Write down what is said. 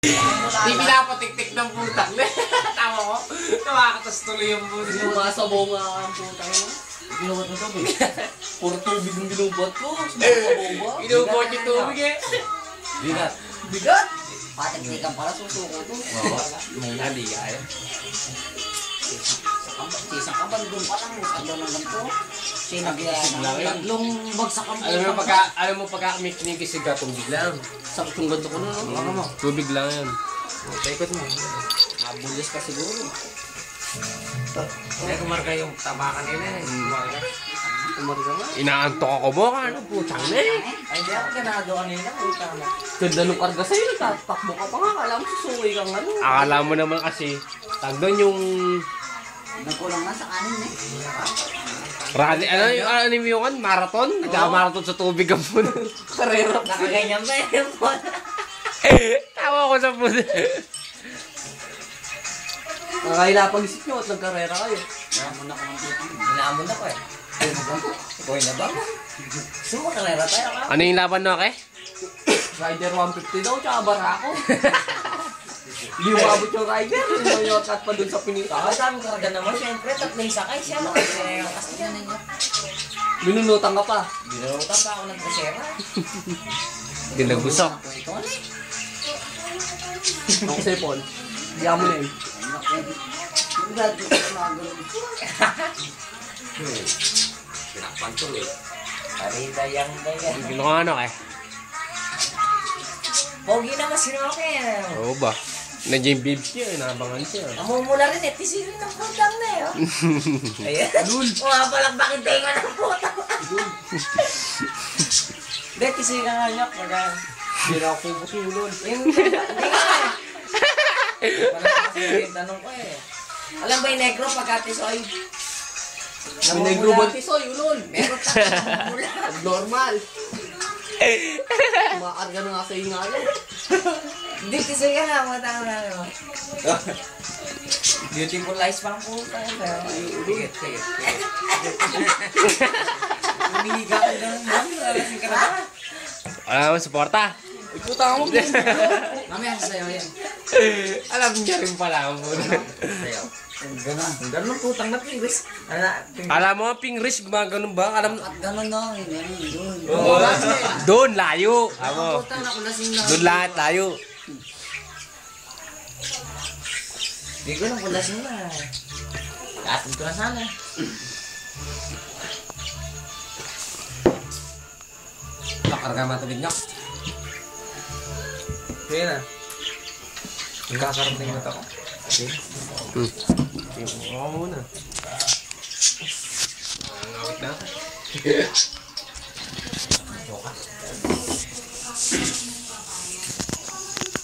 Di pinapatik-tik ng putang. Tawa ko. Nakakatas tuloy yung puto. Yung mga sabong ang putang mo. Binubat mo tubig. Puro tubig yung binubat ko. Sabong ba? Binubot yung tubig eh. Bigat. Bigat! Patik-tikan pala susuko to. May nali kaya. Sa isang kaban doon pa lang. Sa doon lang to. Kisig lang yan. Tatlong bagsak ang Alam mo pagka may kinikisig ka, tubig lang. Sakit yung ganto ko na. Baka mo. Tubig lang yan. Paikot mo. Abulis ka siguro. Kaya kumarka yung tabakan nila eh. Kumarga nga. Inaantok ako mo ka. Ano putang na eh. Ay, hindi ako ganado kanina. Utang na. Ganda nung karga sa'yo. Tatakbo ka pa nga. Kala mo susuwi kang ano. Akala mo naman kasi, tag doon yung Nagkulang na sa kanin eh. rally, ano yung kan? Marathon? Nagka-marathon sa tubig ang puno. Karera. Nakaganyan ba yun? Tawa ko sa puno. Nakahilapag-isip nyo at nagkarera kayo. Inaamon ako ng tutang. Inaamon ako eh. Ikaw na ba? Gusto mo karera tayo ka? Ano yung laban no, okay? Rider 150 daw, tsaka barako. Hindi umabot yung rider. Yung yotat pa dun sa pinita. Ang dami karga naman. Siyempre, tatlong sakay siya. Kasi yung kastiyan ninyo. Minunutan ka pa. Binurutan pa ako ng kasera. Ginagusok. Ito ano eh. Ako si Paul. Hindi mo na eh. Yung gadget ko nagulong. Pinakpan tuloy. Dayang. Gino ka ano, eh? Pogi naman si Roque. Oo ba? Nandiyan yung bibs niya, inabangan siya. Namumula rin eh. Tisilin ng putang na eh. Ayan. Palang bakit tayo nga ng putang. Hindi, tisilin ka nga niya. Hindi na ako pupusulon. Hindi nga eh. Wala kasi yung tanong ko eh. Alam ba yung negro pagkatisoy? May negro ba tisoy, ulol? Meron tayo namumula. Normal. Kumakarga na nga sa ingalan. Hindi, tisoy ka nga. Matang na naman. Beautiful lies pang puta. Kayot. Humihiga ka ganun mo. Nalasing ka na ba? Wala naman, suporta. Ay, puta ka mo. Mamaya sasayaw yan. Alam niya rin pala ang puno. Sayaw. Ganun putang na pingris. Alam mo, pingris, gumaganon ba? Alam mo, At ganun na. Yun. doon, layo. Amo. Putang ako lasing na. Doon lahat, layo. Hindi ko lang kung lasing na. Atid ko na sana. Pakarga matubig niya. Kaya na. Kakarating na ako. Okay. Oo muna. Nangawit na.